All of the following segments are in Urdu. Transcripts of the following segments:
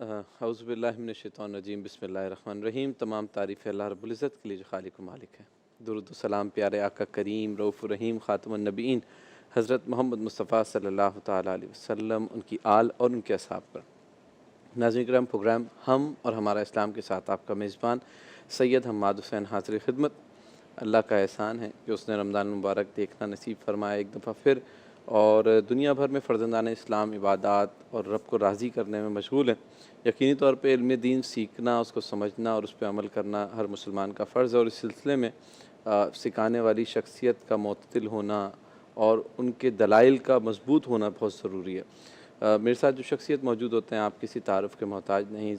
اعوذ باللہ من الشیطان الرجیم، بسم اللہ الرحمن الرحیم۔ تمام تعریف اللہ رب العزت کے لیے جو خالق و مالک ہے۔ درود و سلام پیارے آقا کریم رؤوف الرحیم خاتم النبیین حضرت محمد مصطفیٰ صلی اللہ تعالیٰ علیہ وسلم، ان کی آل اور ان کے اصحاب پر۔ ناظرین کرام، پروگرام ہم اور ہمارا اسلام کے ساتھ آپ کا میزبان سید حماد حسین حاضر خدمت۔ اللہ کا احسان ہے کہ اس نے رمضان المبارک دیکھنا نصیب فرمایا ایک دفعہ پھر، اور دنیا بھر میں فرزندان اسلام عبادات اور رب کو راضی کرنے میں مشغول ہیں۔ یقینی طور پہ علم دین سیکھنا، اس کو سمجھنا اور اس پہ عمل کرنا ہر مسلمان کا فرض ہے، اور اس سلسلے میں سکھانے والی شخصیت کا معتدل ہونا اور ان کے دلائل کا مضبوط ہونا بہت ضروری ہے۔ میرے ساتھ جو شخصیت موجود ہوتے ہیں، آپ کسی تعارف کے محتاج نہیں۔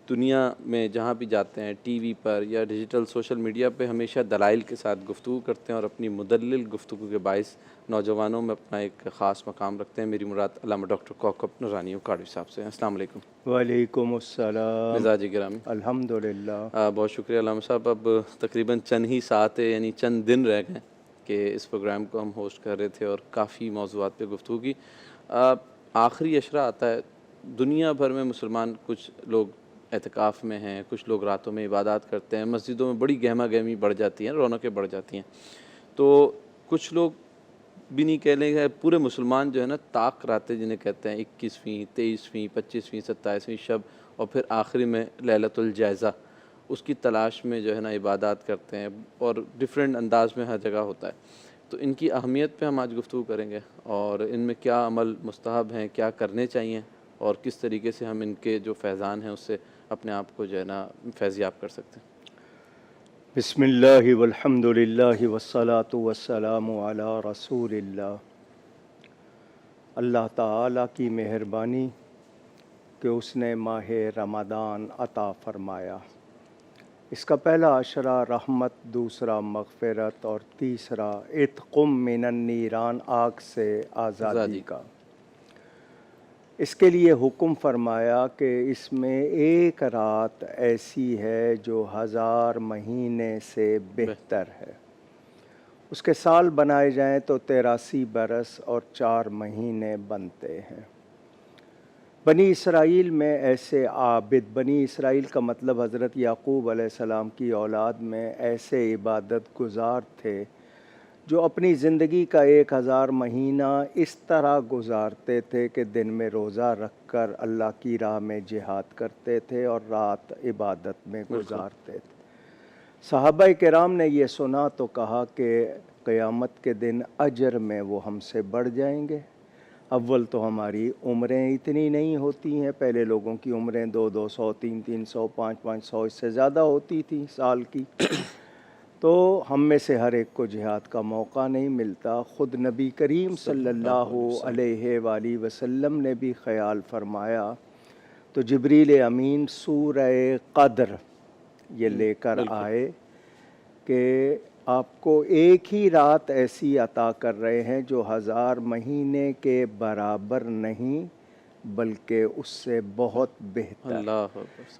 دنیا میں جہاں بھی جاتے ہیں، ٹی وی پر یا ڈیجیٹل سوشل میڈیا پہ، ہمیشہ دلائل کے ساتھ گفتگو کرتے ہیں اور اپنی مدلل گفتگو کے باعث نوجوانوں میں اپنا ایک خاص مقام رکھتے ہیں۔ میری مراد علامہ ڈاکٹر کوکب نورانی کاڑوی صاحب سے ہیں۔ السلام علیکم۔ وعلیکم السلام۔ مزاج گرامی، الحمدللہ۔ بہت شکریہ علامہ صاحب۔ اب تقریباً چند ہی ساعت یعنی چند دن رہ گئے کہ اس پروگرام کو ہم ہوسٹ کر رہے تھے اور کافی موضوعات پہ گفتگو کی۔ آخری اشرہ آتا ہے، دنیا بھر میں مسلمان، کچھ لوگ اعتکاف میں ہیں، کچھ لوگ راتوں میں عبادات کرتے ہیں، مسجدوں میں بڑی گہما گہمی بڑھ جاتی ہیں، رونقیں بڑھ جاتی ہیں، تو کچھ لوگ بھی نہیں کہہ لیں گے، پورے مسلمان جو ہے نا طاق راتیں جنہیں کہتے ہیں، 21ویں 23ویں 25ویں 27ویں شب اور پھر آخری میں لیلۃ الجائزہ، اس کی تلاش میں جو ہے نا عبادات کرتے ہیں، اور ڈیفرنٹ انداز میں ہر جگہ ہوتا ہے۔ تو ان کی اہمیت پہ ہم آج گفتگو کریں گے، اور ان میں کیا عمل مستحب ہیں، کیا کرنے چاہیے، اور کس طریقے سے ہم ان کے جو فیضان ہیں اس سے اپنے آپ کو جو ہے نا فیضیاب کر سکتے ہیں۔ بسم اللہ والحمدللہ والصلاة والسلام علی رسول اللہ۔ اللہ تعالیٰ کی مہربانی کہ اس نے ماہ رمضان عطا فرمایا۔ اس کا پہلا عشرہ رحمت، دوسرا مغفرت، اور تیسرا عتق من النیران، آگ سے آزادی کا۔ اس کے لیے حکم فرمایا کہ اس میں ایک رات ایسی ہے جو 1000 مہینے سے بہتر ہے۔ اس کے سال بنائے جائیں تو 83 برس اور 4 مہینے بنتے ہیں۔ بنی اسرائیل میں ایسے عابد، بنی اسرائیل کا مطلب حضرت یعقوب علیہ السلام کی اولاد میں ایسے عبادت گزار تھے جو اپنی زندگی کا 1000 مہینہ اس طرح گزارتے تھے کہ دن میں روزہ رکھ کر اللہ کی راہ میں جہاد کرتے تھے اور رات عبادت میں گزارتے تھے۔ صحابہ کرام نے یہ سنا تو کہا کہ قیامت کے دن اجر میں وہ ہم سے بڑھ جائیں گے۔ اول تو ہماری عمریں اتنی نہیں ہوتی ہیں، پہلے لوگوں کی عمریں 200 300 500 اس سے زیادہ ہوتی تھیں سال کی، تو ہم میں سے ہر ایک کو جہاد کا موقع نہیں ملتا۔ خود نبی کریم صلی اللہ علیہ وآلہ وسلم نے بھی خیال فرمایا تو جبریل امین سورہ قدر یہ لے کر آئے کہ آپ کو ایک ہی رات ایسی عطا کر رہے ہیں جو 1000 مہینے کے برابر نہیں بلکہ اس سے بہت بہتر،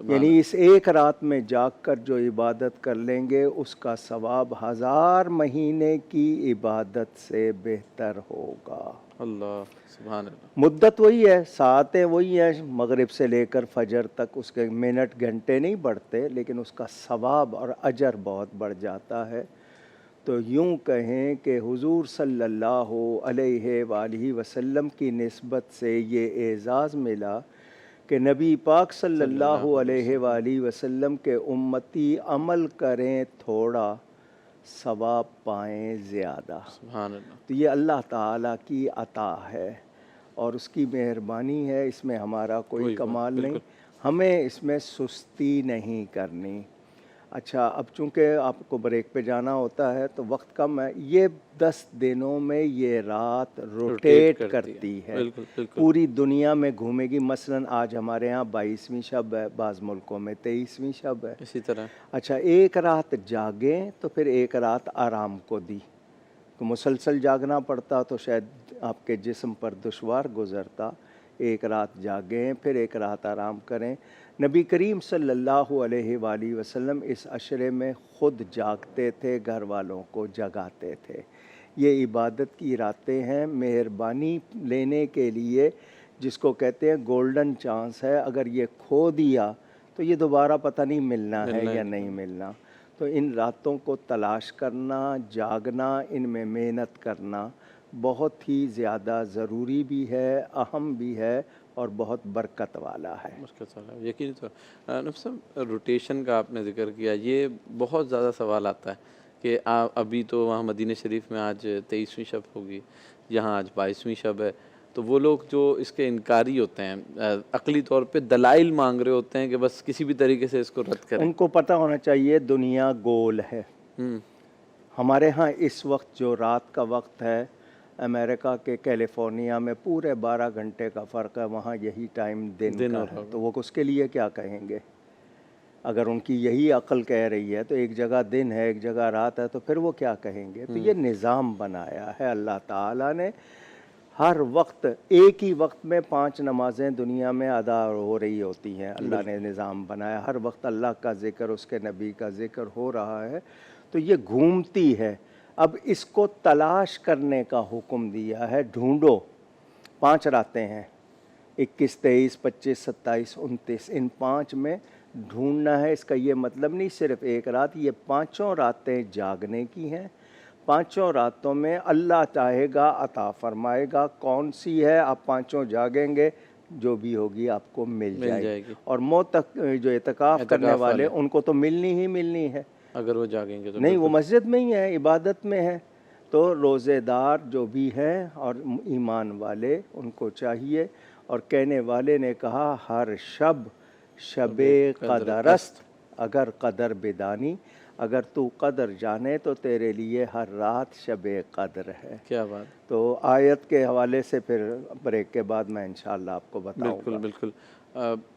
یعنی اس ایک رات میں جاگ کر جو عبادت کر لیں گے اس کا ثواب 1000 مہینے کی عبادت سے بہتر ہوگا۔ اللہ سبحان اللہ۔ مدت وہی ہے، ساعتیں وہی ہیں، مغرب سے لے کر فجر تک، اس کے منٹ گھنٹے نہیں بڑھتے، لیکن اس کا ثواب اور اجر بہت بڑھ جاتا ہے۔ تو یوں کہیں کہ حضور صلی اللہ علیہ وآلہ وسلم کی نسبت سے یہ اعزاز ملا کہ نبی پاک صلی اللہ علیہ وآلہ وسلم کے امتی عمل کریں تھوڑا، ثواب پائیں زیادہ۔ سبحان اللہ۔ تو یہ اللہ تعالیٰ کی عطا ہے اور اس کی مہربانی ہے، اس میں ہمارا کوئی کمال نہیں، ہمیں اس میں سستی نہیں کرنی۔ اچھا، اب چونکہ آپ کو بریک پہ جانا ہوتا ہے تو وقت کم ہے، یہ 10 دنوں میں یہ رات روٹیٹ کرتی ہے، پوری دنیا میں گھومے گی۔ مثلا آج ہمارے ہاں 22ویں شب ہے، بعض ملکوں میں 23ویں شب ہے، اسی طرح۔ اچھا، ایک رات جاگیں تو پھر ایک رات آرام کو دی، تو مسلسل جاگنا پڑتا تو شاید آپ کے جسم پر دشوار گزرتا۔ ایک رات جاگیں پھر ایک رات آرام کریں۔ نبی کریم صلی اللہ علیہ وآلہ وسلم اس عشرے میں خود جاگتے تھے، گھر والوں کو جگاتے تھے۔ یہ عبادت کی راتیں ہیں، مہربانی لینے کے لیے جس کو کہتے ہیں گولڈن چانس ہے، اگر یہ کھو دیا تو یہ دوبارہ پتہ نہیں ملنا ہے یا نہیں ملنا. تو ان راتوں کو تلاش کرنا، جاگنا، ان میں محنت کرنا بہت ہی زیادہ ضروری بھی ہے، اہم بھی ہے اور بہت برکت والا ہے. برکت والا یقینی طور. نفس صاحب روٹیشن کا آپ نے ذکر کیا، یہ بہت زیادہ سوال آتا ہے کہ ابھی تو وہاں مدینہ شریف میں آج 23ویں شب ہوگی، یہاں آج 22ویں شب ہے. تو وہ لوگ جو اس کے انکاری ہوتے ہیں، عقلی طور پہ دلائل مانگ رہے ہوتے ہیں کہ بس کسی بھی طریقے سے اس کو رد کریں. ان کو پتہ ہونا چاہیے دنیا گول ہے. ہمارے ہاں اس وقت جو رات کا وقت ہے، امریکہ کے کیلیفورنیا میں پورے 12 گھنٹے کا فرق ہے، وہاں یہی ٹائم دن کا ہے. تو وہ اس کے لیے کیا کہیں گے؟ اگر ان کی یہی عقل کہہ رہی ہے تو ایک جگہ دن ہے ایک جگہ رات ہے، تو پھر وہ کیا کہیں گے؟ تو یہ نظام بنایا ہے اللہ تعالیٰ نے. ہر وقت ایک ہی وقت میں 5 نمازیں دنیا میں ادا ہو رہی ہوتی ہیں. اللہ نے نظام بنایا، ہر وقت اللہ کا ذکر، اس کے نبی کا ذکر ہو رہا ہے. تو یہ گھومتی ہے. اب اس کو تلاش کرنے کا حکم دیا ہے. ڈھونڈو. 5 راتیں ہیں، 21، 23، 25، 27، 29. ان 5 میں ڈھونڈنا ہے. اس کا یہ مطلب نہیں صرف ایک رات، یہ 5 راتیں جاگنے کی ہیں. 5 راتوں میں اللہ چاہے گا عطا فرمائے گا. کون سی ہے؟ آپ 5 جاگیں گے، جو بھی ہوگی آپ کو مل جائے گی. اور موت تک جو اعتکاف کرنے والے ان کو تو ملنی ہی ملنی ہے. اگر وہ جاگیں گے تو نہیں، وہ مسجد میں ہی ہے، عبادت میں ہے. تو روزے دار جو بھی ہیں اور ایمان والے، ان کو چاہیے. اور کہنے والے نے کہا ہر شب شب قدر است، اگر قدر بدانی، اگر تو قدر جانے تو تیرے لیے ہر رات شب قدر ہے. کیا بات. تو آیت کے حوالے سے پھر بریک کے بعد میں انشاءاللہ آپ کو بتاؤں گا. بالکل.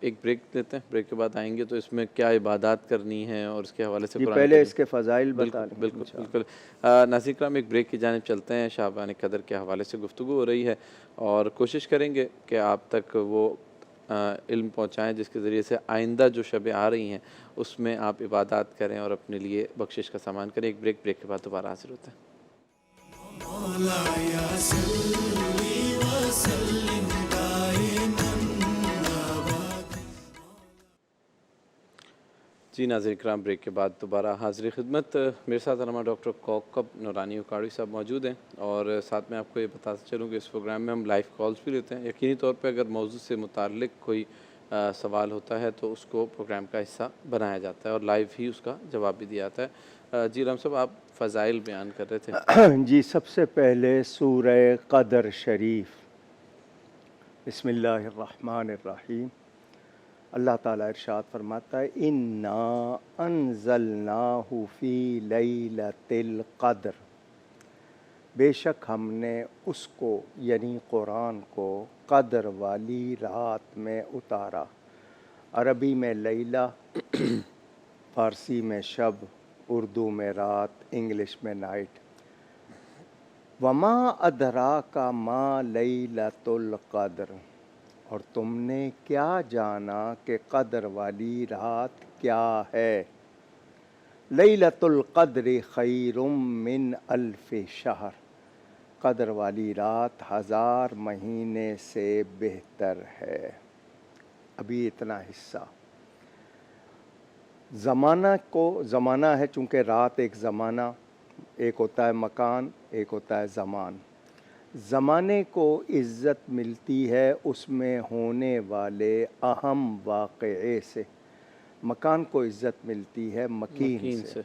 ایک بریک لیتے ہیں، بریک کے بعد آئیں گے تو اس میں کیا عبادات کرنی ہے اور اس کے حوالے سے قرآن پہلے اس کے فضائل بتا لیں. بالکل. ناظرین کرام، ایک بریک کی جانب چلتے ہیں. شعبان قدر کے حوالے سے گفتگو ہو رہی ہے اور کوشش کریں گے کہ آپ تک وہ علم پہنچائیں جس کے ذریعے سے آئندہ جو شبیں آ رہی ہیں اس میں آپ عبادات کریں اور اپنے لیے بخشش کا سامان کریں. ایک بریک کے بعد دوبارہ حاضر ہوتے ہیں. جی ناظرین کرام، بریک کے بعد دوبارہ حاضر خدمت. میرے ساتھ علامہ ڈاکٹر کوکب نورانی اکاڑی صاحب موجود ہیں اور ساتھ میں آپ کو یہ بتاتا چلوں کہ اس پروگرام میں ہم لائیو کالز بھی لیتے ہیں. یقینی طور پہ اگر موضوع سے متعلق کوئی سوال ہوتا ہے تو اس کو پروگرام کا حصہ بنایا جاتا ہے اور لائیو ہی اس کا جواب بھی دیا جاتا ہے. جی علامہ صاحب، آپ فضائل بیان کر رہے تھے. جی، سب سے پہلے سورہ قدر شریف. بسم اللہ الرحمن الرحیم. اللہ تعالیٰ ارشاد فرماتا ہے اِنَّا أَنزَلْنَاهُ فِي لَيْلَةِ الْقَدْرِ، بے شک ہم نے اس کو یعنی قرآن کو قدر والی رات میں اتارا. عربی میں لیلہ، فارسی میں شب، اردو میں رات، انگلش میں نائٹ. وَمَا أَدْرَاكَ مَا لَيْلَةُ الْقَدْرِ، اور تم نے کیا جانا کہ قدر والی رات کیا ہے. لیلۃ القدر خیر من الف شہر، قدر والی رات 1000 مہینے سے بہتر ہے. ابھی اتنا حصہ. زمانہ ہے، چونکہ رات ایک زمانہ، ایک ہوتا ہے مکان، ایک ہوتا ہے زمان. زمانے کو عزت ملتی ہے اس میں ہونے والے اہم واقعے سے، مکان کو عزت ملتی ہے مکین سے.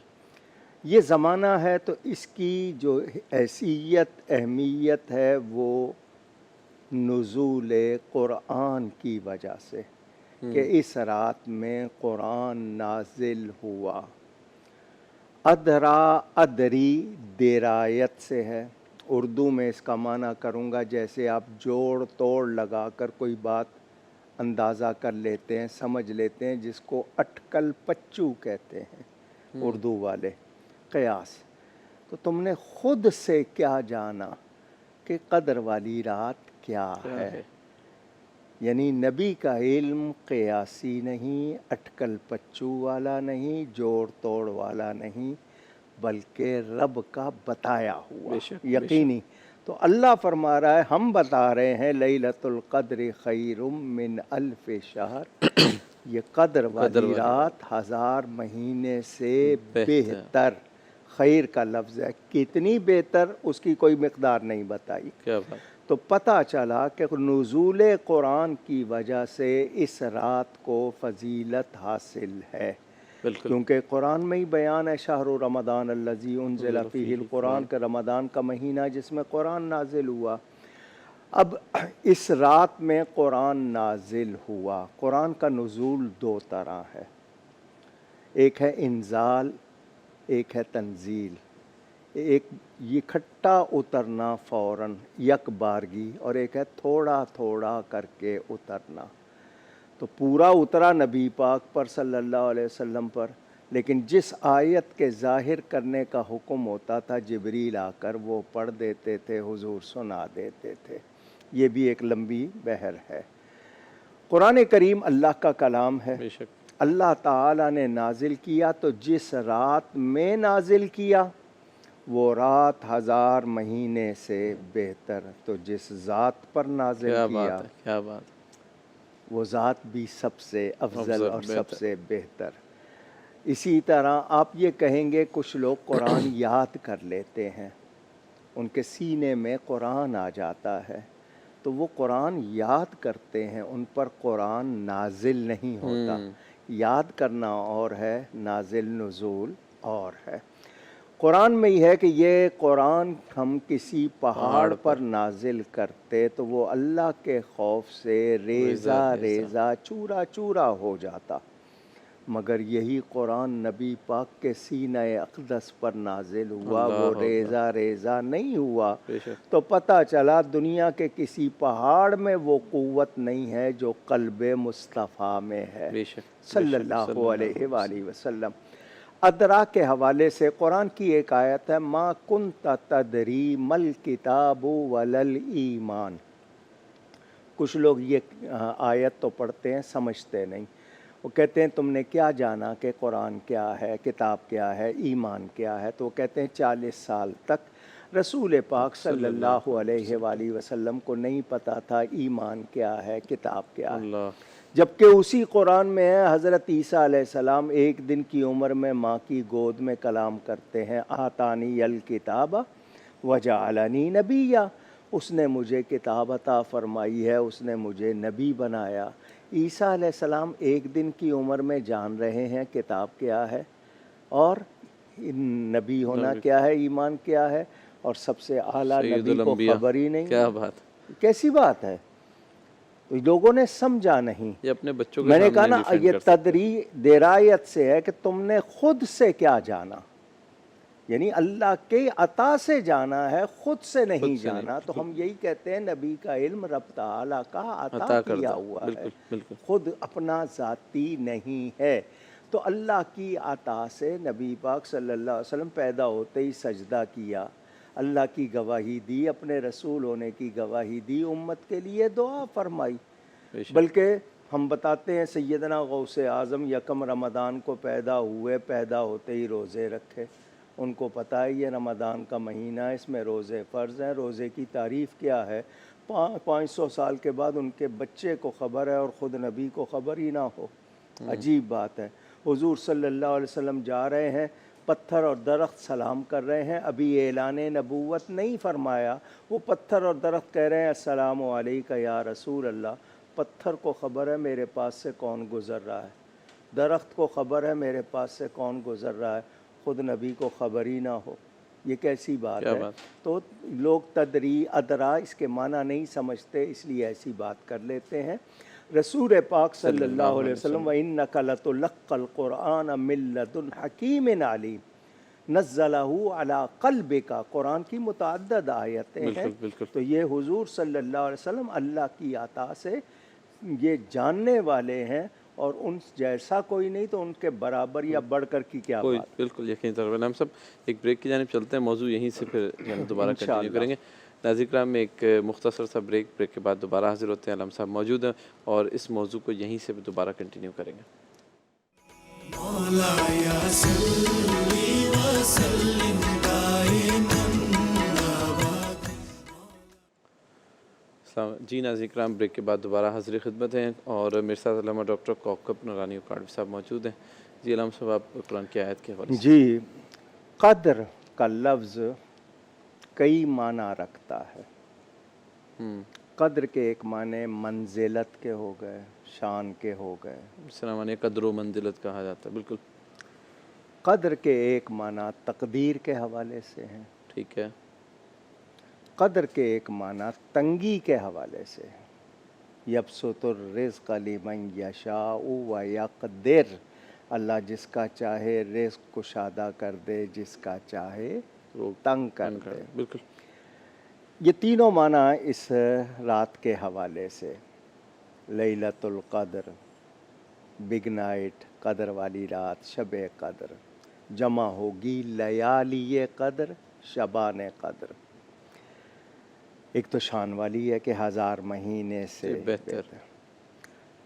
یہ زمانہ ہے تو اس کی جو حیثیت اہمیت ہے وہ نزول قرآن کی وجہ سے، کہ اس رات میں قرآن نازل ہوا. ادرا ادری درایت سے ہے. اردو میں اس کا معنی کروں گا جیسے آپ جوڑ توڑ لگا کر کوئی بات اندازہ کر لیتے ہیں، سمجھ لیتے ہیں، جس کو اٹکل پچو کہتے ہیں اردو والے. قیاس. تو تم نے خود سے کیا جانا کہ قدر والی رات کیا ہے. یعنی نبی کا علم قیاسی نہیں، اٹکل پچو والا نہیں، جوڑ توڑ والا نہیں، بلکہ رب کا بتایا ہوا یقینی. تو اللہ فرما رہا ہے، ہم بتا رہے ہیں لیلۃ القدر خیر من الف شہر، یہ قدر والی رات 1000 مہینے سے بہتر، خیر کا لفظ ہے، کتنی بہتر اس کی کوئی مقدار نہیں بتائی۔ کیا بات، تو پتہ چلا کہ نزول قرآن کی وجہ سے اس رات کو فضیلت حاصل ہے، بالکل کیونکہ قرآن میں ہی بیان ہے، شہر رمضان الذی انزل فیہ القرآن، کہ رمضان کا مہینہ جس میں قرآن نازل ہوا۔ اب اس رات میں قرآن نازل ہوا۔ قرآن کا نزول 2 طرح ہے، ایک ہے انزال، ایک ہے تنزیل، ایک یہ کھٹا اترنا فوراً یک بارگی، اور ایک ہے تھوڑا تھوڑا کر کے اترنا۔ تو پورا اترا نبی پاک پر صلی اللہ علیہ وسلم پر، لیکن جس آیت کے ظاہر کرنے کا حکم ہوتا تھا جبریل آ کر وہ پڑھ دیتے تھے، حضور سنا دیتے تھے۔ یہ بھی ایک لمبی بحر ہے۔ قرآن کریم اللہ کا کلام ہے، بے شک، اللہ تعالیٰ نے نازل کیا تو جس رات میں نازل کیا وہ رات 1000 مہینے سے بہتر، تو جس ذات پر نازل کیا کیا بات ہے، کیا بات ہے، وہ ذات بھی سب سے افضل اور سب بہتر۔ سے بہتر۔ اسی طرح آپ یہ کہیں گے کچھ لوگ قرآن یاد کر لیتے ہیں، ان کے سینے میں قرآن آ جاتا ہے، تو وہ قرآن یاد کرتے ہیں، ان پر قرآن نازل نہیں ہوتا۔ یاد کرنا اور ہے، نازل نزول اور ہے۔ قرآن میں یہ ہے کہ یہ قرآن ہم کسی پہاڑ پر نازل کرتے تو وہ اللہ کے خوف سے ریزہ ریزہ چورا چورا ہو جاتا، مگر یہی قرآن نبی پاک کے سینہ اقدس پر نازل ہوا، وہ ریزہ ریزہ نہیں ہوا۔ تو پتہ چلا دنیا کے کسی پہاڑ میں وہ قوت نہیں ہے جو قلب مصطفیٰ میں ہے صلی اللہ علیہ وآلہ وسلم۔ ادرا کے حوالے سے قرآن کی ایک آیت ہے، ما کنت تدری مل کتاب ولل ایمان۔ کچھ لوگ یہ آیت تو پڑھتے ہیں سمجھتے نہیں، وہ کہتے ہیں تم نے کیا جانا کہ قرآن کیا ہے، کتاب کیا ہے، ایمان کیا ہے؟ تو وہ کہتے ہیں 40 سال تک رسول پاک صلی اللہ علیہ وآلہ وسلم کو نہیں پتہ تھا ایمان کیا ہے، کتاب کیا ہے، جبکہ اسی قرآن میں ہے حضرت عیسیٰ علیہ السلام 1 دن کی عمر میں ماں کی گود میں کلام کرتے ہیں، آتانی الکتاب وجعلنی نبیا، اس نے مجھے کتاب عطا فرمائی ہے، اس نے مجھے نبی بنایا۔ عیسیٰ علیہ السلام 1 دن کی عمر میں جان رہے ہیں کتاب کیا ہے اور نبی ہونا کیا ہے، ایمان کیا ہے، اور سب سے اعلیٰ نبی کو خبر ہی نہیں۔ کیا بات، کیسی بات ہے؟ تو لوگوں نے سمجھا نہیں۔ یہ اپنے بچوں کے میں نے کہا نا یہ تدری درایت سے ہے کہ تم نے خود سے کیا جانا، یعنی اللہ کے عطا سے جانا ہے، خود سے نہیں جانا۔ تو ہم یہی کہتے ہیں نبی کا علم رب تعالیٰ کا عطا کیا ہوا ہے، خود اپنا ذاتی نہیں ہے۔ تو اللہ کی عطا سے نبی پاک صلی اللہ علیہ وسلم پیدا ہوتے ہی سجدہ کیا، اللہ کی گواہی دی، اپنے رسول ہونے کی گواہی دی، امت کے لیے دعا فرمائی۔ بلکہ ہم بتاتے ہیں سیدنا غوث اعظم 1 رمضان کو پیدا ہوئے، پیدا ہوتے ہی روزے رکھے، ان کو پتہ ہے یہ رمضان کا مہینہ ہے، اس میں روزے فرض ہیں، روزے کی تعریف کیا ہے۔ 500 سال کے بعد ان کے بچے کو خبر ہے اور خود نبی کو خبر ہی نہ ہو، عجیب بات ہے۔ حضور صلی اللہ علیہ وسلم جا رہے ہیں، پتھر اور درخت سلام کر رہے ہیں، ابھی اعلان نبوت نہیں فرمایا، وہ پتھر اور درخت کہہ رہے ہیں السلام علیکہ یا رسول اللہ۔ پتھر کو خبر ہے میرے پاس سے کون گزر رہا ہے، درخت کو خبر ہے میرے پاس سے کون گزر رہا ہے، خود نبی کو خبر ہی نہ ہو، یہ کیسی بات ہے؟ تو لوگ تدری ادرا اس کے معنی نہیں سمجھتے، اس لیے ایسی بات کر لیتے ہیں۔ رسول پاک صلی اللہ علیہ وسلم وَإِنَّكَ لَتُلَقَّى الْقُرْآنَ مِن لَّدُنْ حَكِيمٍ عَلِيمٍ نَزَّلَهُ عَلَىٰ قَلْبِكَ، قرآن کی متعدد آیتیں ہیں، تو یہ حضور صلی اللہ علیہ وسلم اللہ کی عطا سے یہ جاننے والے ہیں، اور ان جیسا کوئی نہیں تو ان کے برابر یا بڑھ کر کی کیا بات۔ بالکل یقین طور پر ہم سب ایک بریک کی جانب چلتے ہیں، موضوع یہیں سے پھر دوبارہ کنٹینیو کریں گے۔ ناظرین کرام میں ایک مختصر سا بریک کے بعد دوبارہ حاضر ہوتے ہیں، علم صاحب موجود ہیں اور اس موضوع کو یہیں سے دوبارہ کنٹینیو کریں گے۔ جی ناظرین کرام، بریک کے بعد دوبارہ حاضر خدمت ہیں اور میرے ساتھ علامہ ڈاکٹر کوکب نورانی اکاڑوی صاحب موجود ہیں۔ جی علامہ صاحب، آپ قرآن کی آیت کے حوالے سے۔ جی، قدر کا لفظ کئی معنی رکھتا ہے۔ قدر کے ایک معنی منزلت کے ہو گئے، شان کے ہو گئے۔ السلام علیکم، قدر و منزلت کہا جاتا ہے، بالکل قدر کے ایک معنی تقدیر کے حوالے سے ہیں۔ ٹھیک ہے۔ قدر کے ایک معنی تنگی کے حوالے سے ہے۔ یبسط الرزق لمن یشاء و یقدر، اللہ جس کا چاہے رزق کشادہ کر دے، جس کا چاہے وہ تنگ کر دے۔ بالکل۔ یہ تینوں معنی اس رات کے حوالے سے، لیلۃ القدر، بگ نائٹ، قدر والی رات، شب قدر، جمع ہوگی لیالی قدر، شبان قدر۔ ایک تو شان والی ہے کہ 1000 مہینے سے بہتر۔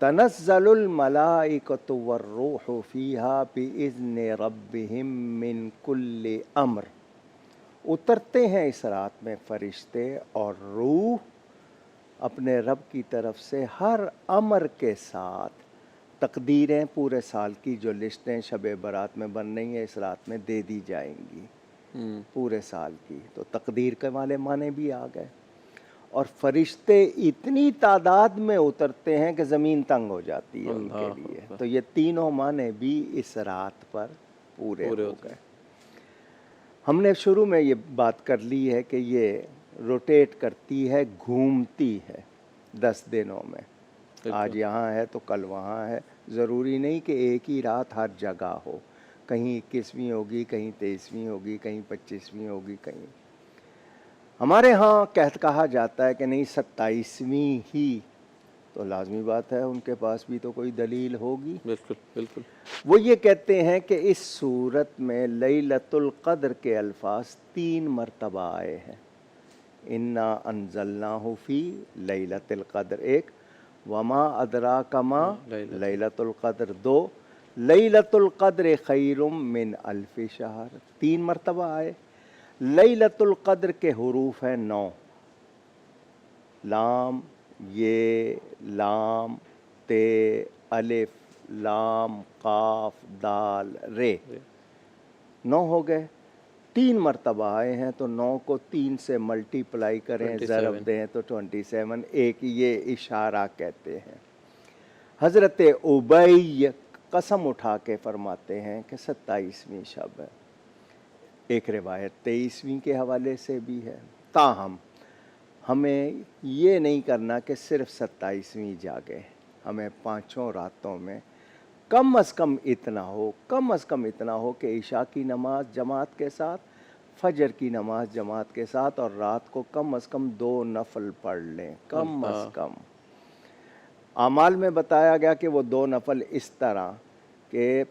تنزل الملائکۃ والروح فیہا بإذن ربہم من کل امر، اترتے ہیں اس رات میں فرشتے اور روح اپنے رب کی طرف سے ہر امر کے ساتھ۔ تقدیریں پورے سال کی جو لسٹیں شب برات میں بن رہی ہیں اس رات میں دے دی جائیں گی، پورے سال کی۔ تو تقدیر کے والے معنی بھی آ گئے، اور فرشتے اتنی تعداد میں اترتے ہیں کہ زمین تنگ ہو جاتی ہے ان کے لیے۔ تو یہ تینوں معنی بھی اس رات پر پورے ہو گئے۔ ہم نے شروع میں یہ بات کر لی ہے کہ یہ روٹیٹ کرتی ہے، گھومتی ہے 10 دنوں میں۔ آج یہاں ہے تو کل وہاں ہے، ضروری نہیں کہ ایک ہی رات ہر جگہ ہو، کہیں 21ویں ہوگی، کہیں 23ویں ہوگی، کہیں 25ویں ہوگی، کہیں۔ ہمارے ہاں کہا جاتا ہے کہ نہیں 27ویں ہی، تو لازمی بات ہے ان کے پاس بھی تو کوئی دلیل ہوگی۔ بالکل بالکل۔ وہ یہ کہتے ہیں کہ اس صورت میں لیلۃ القدر کے الفاظ 3 مرتبہ آئے ہیں۔ انا انزلناہ فی لیلۃ القدر 1، وما ادراک ما لیلۃ القدر 2، لیلۃ القدر خیر من الف شہر 3 مرتبہ آئے۔ لیلۃ القدر کے حروف ہیں 9، لام، یہ، لام، تے، الف، لام، قاف، دال، رے، 9 ہو گئے۔ 3 مرتبہ آئے ہیں تو 9 کو 3 سے ملٹی پلائی کریں، ضرب دیں تو 27۔ ایک یہ اشارہ کہتے ہیں۔ حضرت ابی قسم اٹھا کے فرماتے ہیں کہ 27ویں شب ہے۔ ایک روایت 23ویں کے حوالے سے بھی ہے۔ تاہم ہمیں یہ نہیں کرنا کہ صرف 27ویں جاگے، ہمیں 5 راتوں میں کم از کم اتنا ہو کہ عشاء کی نماز جماعت کے ساتھ، فجر کی نماز جماعت کے ساتھ، اور رات کو کم از کم 2 نفل پڑھ لیں، کم از کم۔ اعمال میں بتایا گیا کہ وہ 2 نفل اس طرح کہ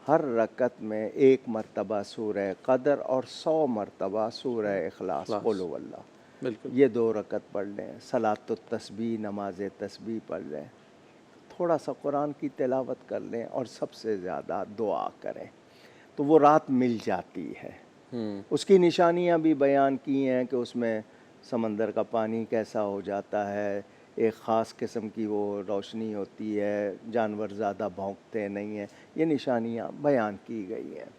ہر رکعت میں 1 مرتبہ سورہ قدر اور 100 مرتبہ سورہ اخلاص، قل هو اللہ، یہ 2 رکعت پڑھ لیں۔ صلاۃ التسبیح، نماز تسبیح پڑھ لیں، تھوڑا سا قرآن کی تلاوت کر لیں، اور سب سے زیادہ دعا کریں، تو وہ رات مل جاتی ہے۔ اس کی نشانیاں بھی بیان کی ہیں کہ اس میں سمندر کا پانی کیسا ہو جاتا ہے، ایک خاص قسم کی وہ روشنی ہوتی ہے، جانور زیادہ بھونکتے نہیں ہیں، یہ نشانیاں بیان کی گئی ہیں۔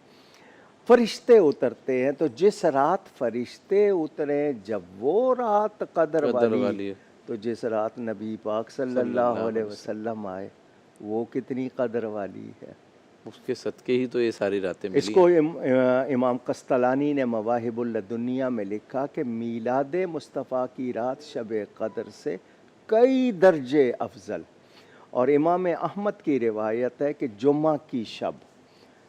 فرشتے اترتے ہیں، تو جس رات فرشتے اترے، جب وہ رات قدر والی، تو جس رات نبی پاک صلی اللہ علیہ وسلم آئے وہ کتنی قدر والی ہے، اس کے صدقے ہی تو یہ ساری راتیں ملی۔ اس کو امام قسطلانی نے مواہب اللدنیہ میں لکھا کہ میلاد مصطفیٰ کی رات شب قدر سے کئی درجے افضل۔ اور امام احمد کی روایت ہے کہ جمعہ کی شب،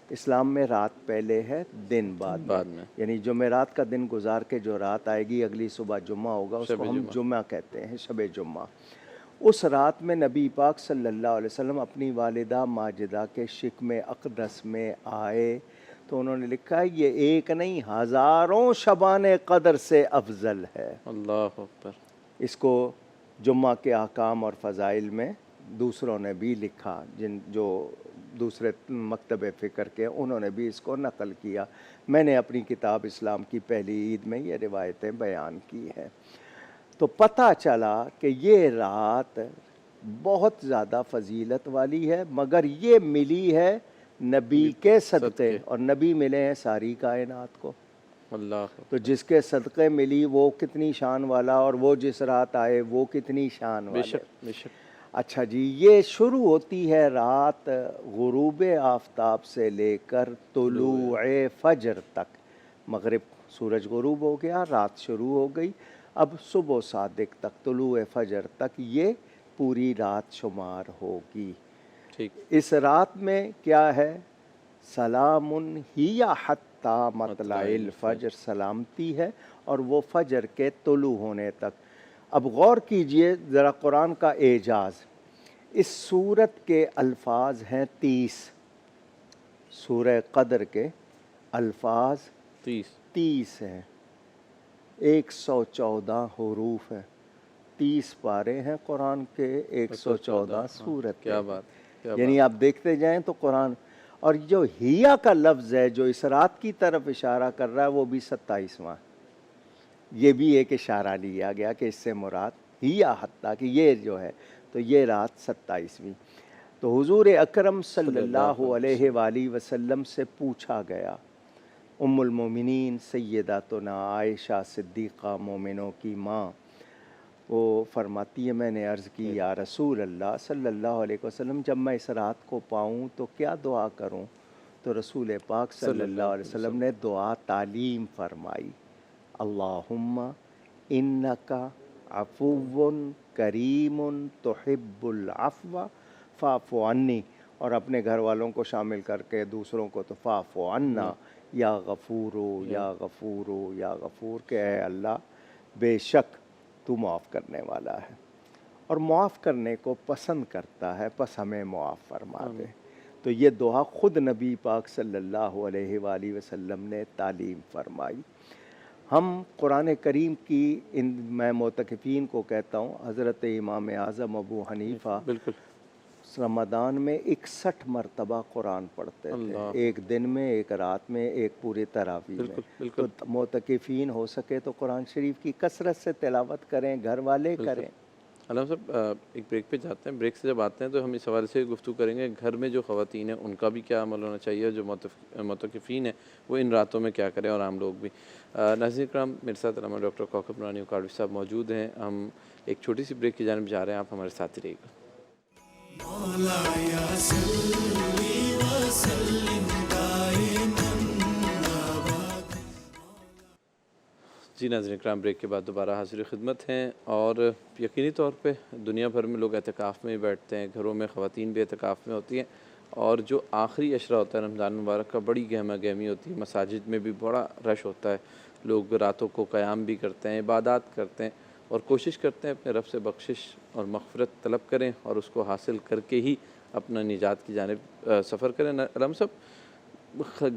اسلام میں رات پہلے ہے، دن بعد میں، یعنی جمعرات کا دن گزار کے جو رات آئے گی، اگلی صبح جمعہ ہوگا، اس کو ہم جمعہ کہتے ہیں، شب جمعہ۔ اس رات میں نبی پاک صلی اللہ علیہ وسلم اپنی والدہ ماجدہ کے شکم اقدس میں آئے، تو انہوں نے لکھا ہے یہ ایک نہیں، ہزاروں شبان قدر سے افضل ہے۔ اللہ اکبر۔ اس کو جمعہ کے احکام اور فضائل میں دوسروں نے بھی لکھا، جو دوسرے مکتب فکر کے، انہوں نے بھی اس کو نقل کیا۔ میں نے اپنی کتاب اسلام کی پہلی عید میں یہ روایتیں بیان کی ہیں۔ تو پتہ چلا کہ یہ رات بہت زیادہ فضیلت والی ہے، مگر یہ ملی ہے نبی کے صدقے، اور نبی ملے ہیں ساری کائنات کو۔ اللہ تو جس کے صدقے ملی وہ کتنی شان والا، اور وہ جس رات آئے وہ کتنی شان بے والے۔ شک بے شک۔ اچھا جی، یہ شروع ہوتی ہے رات غروب آفتاب سے لے کر طلوع فجر تک۔ مغرب سورج غروب ہو گیا، رات شروع ہو گئی، اب صبح صادق تک، طلوع فجر تک یہ پوری رات شمار ہوگی۔ ٹھیک۔ اس رات میں کیا ہے؟ سلام ہی حتی مطلع الفجر، سلامتی ہے، اور وہ فجر کے طلوع ہونے تک۔ اب غور کیجئے ذرا قرآن کا اعجاز۔ اس سورت کے الفاظ ہیں 30، سورہ قدر کے الفاظ 30 ہیں، 114 حروف ہیں، 30 پارے ہیں قرآن کے، 114 سورت۔ کیا بات، یعنی آپ دیکھتے جائیں تو قرآن، اور جو ہیا کا لفظ ہے جو اس رات کی طرف اشارہ کر رہا ہے وہ بھی 27واں۔ یہ بھی ایک اشارہ لیا گیا کہ اس سے مراد ہیا حتیٰ کہ یہ جو ہے، تو یہ رات 27ویں۔ تو حضور اکرم صلی اللہ علیہ وآلہ وسلم سے پوچھا گیا، ام المومنین سیداتنا عائشہ صدیقہ مومنوں کی ماں، وہ فرماتی ہے میں نے عرض کی یا رسول اللہ صلی اللہ علیہ وسلم، جب میں اس رات کو پاؤں تو کیا دعا کروں؟ تو رسول پاک صلی اللہ علیہ وسلم نے دعا تعلیم فرمائی، اللہم انکا عفو کریم تحب العفو فاعف عنی، اور اپنے گھر والوں کو شامل کر کے دوسروں کو تو فاعف عنا یا غفورو یا غفورو یا غفور، کہ اے اللہ بے شک تو معاف کرنے والا ہے اور معاف کرنے کو پسند کرتا ہے، پس ہمیں معاف فرما دے۔ تو یہ دعا خود نبی پاک صلی اللہ علیہ وآلہ وسلم نے تعلیم فرمائی۔ ہم قرآن کریم کی میں معتکفین کو کہتا ہوں، حضرت امام اعظم ابو حنیفہ بالکل رمضان میں 61 مرتبہ قرآن پڑھتے تھے، ایک دن میں، ایک رات میں، ایک پورے تراویح میں۔ تو معتکفین ہو سکے تو قرآن شریف کی کثرت سے تلاوت کریں، گھر والے کریں۔ علامہ صاحب ایک بریک پہ جاتے ہیں، بریک سے جب آتے ہیں تو ہم اس حوالے سے گفتگو کریں گے گھر میں جو خواتین ہیں ان کا بھی کیا عمل ہونا چاہیے، جو معتکفین ہیں وہ ان راتوں میں کیا کریں، اور عام لوگ بھی۔ ناظرین کرام، میرے ساتھ علامہ ڈاکٹر کوکب نورانی اکاڑوی صاحب موجود ہیں۔ ہم ایک چھوٹی سی بریک کی جانب جا رہے ہیں، آپ ہمارے ساتھ ہی رہیے گا۔ جی ناظرین کرام، بریک کے بعد دوبارہ حاضر خدمت ہیں، اور یقینی طور پہ دنیا بھر میں لوگ اعتکاف میں بیٹھتے ہیں، گھروں میں خواتین بھی اعتکاف میں ہوتی ہیں، اور جو آخری عشرہ ہوتا ہے رمضان مبارک کا بڑی گہما گہمی ہوتی ہے، مساجد میں بھی بڑا رش ہوتا ہے، لوگ راتوں کو قیام بھی کرتے ہیں، عبادات کرتے ہیں، اور کوشش کرتے ہیں اپنے رب سے بخشش اور مغفرت طلب کریں، اور اس کو حاصل کر کے ہی اپنا نجات کی جانب سفر کریں۔ علامہ صاحب،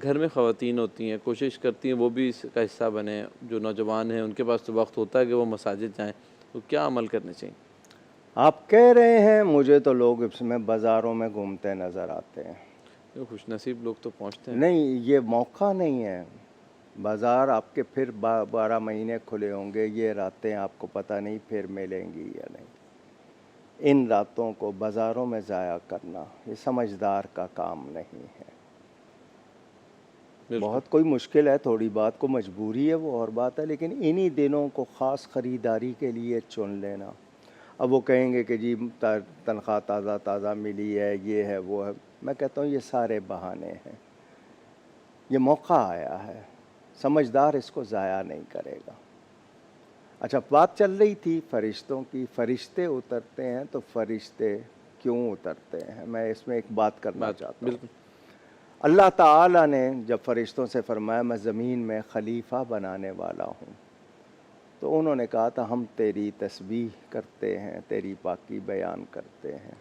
گھر میں خواتین ہوتی ہیں، کوشش کرتی ہیں وہ بھی اس کا حصہ بنیں، جو نوجوان ہیں ان کے پاس تو وقت ہوتا ہے کہ وہ مساجد جائیں، تو کیا عمل کرنے چاہیے؟ آپ کہہ رہے ہیں، مجھے تو لوگ اس میں بازاروں میں گھومتے نظر آتے ہیں۔ خوش نصیب لوگ تو پہنچتے ہیں۔ نہیں، یہ موقع نہیں ہے، بازار آپ کے پھر 12 مہینے کھلے ہوں گے، یہ راتیں آپ کو پتہ نہیں پھر ملیں گی یا نہیں۔ ان راتوں کو بازاروں میں ضائع کرنا یہ سمجھدار کا کام نہیں ہے۔ بہت کوئی مشکل ہے، تھوڑی بات کو مجبوری ہے، وہ اور بات ہے، لیکن انہی دنوں کو خاص خریداری کے لیے چن لینا۔ اب وہ کہیں گے کہ جی تنخواہ تازہ تازہ ملی ہے، یہ ہے وہ ہے، میں کہتا ہوں یہ سارے بہانے ہیں، یہ موقع آیا ہے، سمجھدار اس کو ضائع نہیں کرے گا۔ اچھا، بات چل رہی تھی فرشتوں کی، فرشتے اترتے ہیں تو فرشتے کیوں اترتے ہیں؟ میں اس میں ایک بات کرنا چاہتا ہوں۔ اللہ تعالیٰ نے جب فرشتوں سے فرمایا میں زمین میں خلیفہ بنانے والا ہوں، تو انہوں نے کہا تھا ہم تیری تسبیح کرتے ہیں، تیری پاکی بیان کرتے ہیں۔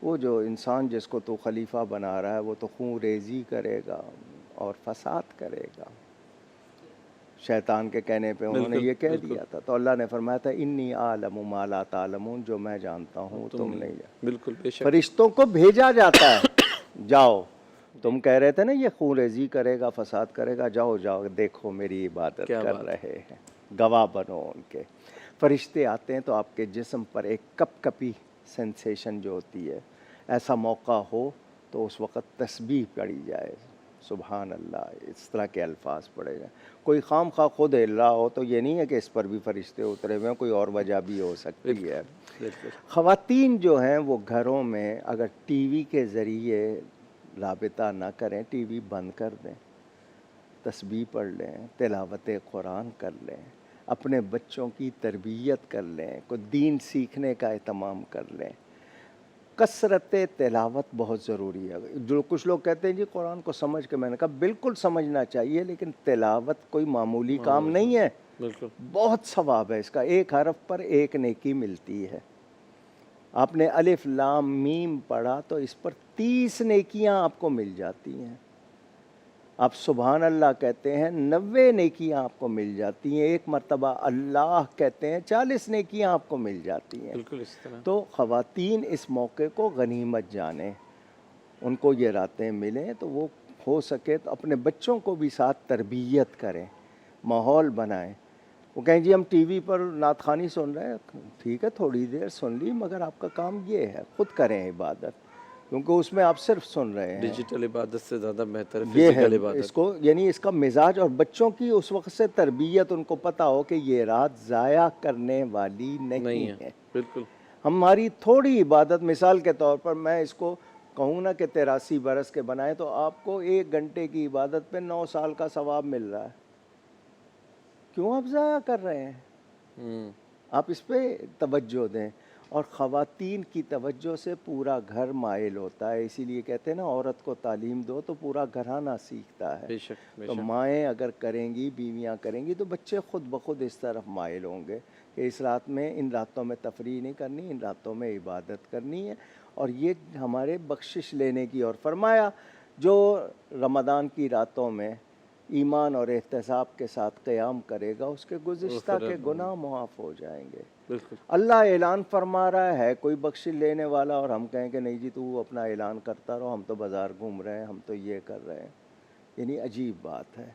وہ جو انسان جس کو تو خلیفہ بنا رہا ہے وہ تو خون ریزی کرے گا اور فساد کرے گا۔ شیطان کے کہنے پہ انہوں نے یہ کہہ دیا تھا، تو اللہ نے فرمایا تھا انی اعلم ما لا تعلمون، جو میں جانتا ہوں تم نہیں جانتے۔ بالکل بے شک۔ فرشتوں کو بھیجا جاتا ہے، جاؤ، تم کہہ رہے تھے نا یہ خون ریزی کرے گا، فساد کرے گا، جاؤ جاؤ دیکھو میری عبادت کر رہے ہیں۔ گواہ بنو ان کے. فرشتے آتے ہیں تو آپ کے جسم پر ایک کپ کپی سینسیشن جو ہوتی ہے، ایسا موقع ہو تو اس وقت تسبیح پڑھی جائے، سبحان اللہ، اس طرح کے الفاظ پڑھے جائیں. کوئی خام خواہ خود ہل رہا ہو تو یہ نہیں ہے کہ اس پر بھی فرشتے اترے ہوئے ہیں، کوئی اور وجہ بھی ہو سکتی ہے. بالکل. خواتین جو ہیں وہ گھروں میں اگر ٹی وی کے ذریعے رابطہ نہ کریں، ٹی وی بند کر دیں، تسبیح پڑھ لیں، تلاوت قرآن کر لیں، اپنے بچوں کی تربیت کر لیں، کوئی دین سیکھنے کا اہتمام کر لیں. کثرت تلاوت بہت ضروری ہے. جو کچھ لوگ کہتے ہیں جی قرآن کو سمجھ کے، میں نے کہا بالکل سمجھنا چاہیے، لیکن تلاوت کوئی معمولی کام نہیں ہے. بالکل. بہت ثواب ہے اس کا، ایک حرف پر ایک نیکی ملتی ہے. آپ نے الف لام میم پڑھا تو اس پر 30 نیکیاں آپ کو مل جاتی ہیں. آپ سبحان اللہ کہتے ہیں 90 نیکیاں آپ کو مل جاتی ہیں. ایک مرتبہ اللہ کہتے ہیں 40 نیکیاں آپ کو مل جاتی ہیں. بالکل اس طرح. تو خواتین اس موقع کو غنیمت جانیں، ان کو یہ راتیں ملیں تو وہ ہو سکے تو اپنے بچوں کو بھی ساتھ تربیت کریں، ماحول بنائیں. وہ کہیں جی ہم ٹی وی پر نعت خوانی سن رہے ہیں، ٹھیک ہے تھوڑی دیر سن لی، مگر آپ کا کام یہ ہے خود کریں عبادت، کیونکہ اس میں آپ صرف سن رہے ہیں. ڈیجیٹل عبادت سے زیادہ بہتر یہ ہے فزیکل عبادت. اس کو، یعنی اس کا مزاج اور بچوں کی اس وقت سے تربیت، ان کو پتہ ہو کہ یہ رات ضائع کرنے والی نہیں ہے. بالکل. ہماری تھوڑی عبادت، مثال کے طور پر میں اس کو کہوں نا کہ 83 برس کے بنائیں تو آپ کو 1 گھنٹے کی عبادت پہ 9 سال کا ثواب مل رہا ہے. کیوں آپ ضائع کر رہے ہیں؟ آپ اس پہ توجہ دیں. اور خواتین کی توجہ سے پورا گھر مائل ہوتا ہے. اسی لیے کہتے ہیں نا عورت کو تعلیم دو تو پورا گھرانہ سیکھتا ہے. بے شک. تو مائیں اگر کریں گی، بیویاں کریں گی تو بچے خود بخود اس طرف مائل ہوں گے کہ اس رات میں، ان راتوں میں تفریح نہیں کرنی، ان راتوں میں عبادت کرنی ہے. اور یہ ہمارے بخشش لینے کی، اور فرمایا جو رمضان کی راتوں میں ایمان اور احتساب کے ساتھ قیام کرے گا اس کے گزشتہ کے گناہ معاف ہو جائیں گے. بالکل. اللہ اعلان فرما رہا ہے کوئی بخش لینے والا، اور ہم کہیں کہ نہیں جی تو اپنا اعلان کرتا رہو، ہم تو بازار گھوم رہے ہیں، ہم تو یہ کر رہے ہیں. یعنی عجیب بات ہے.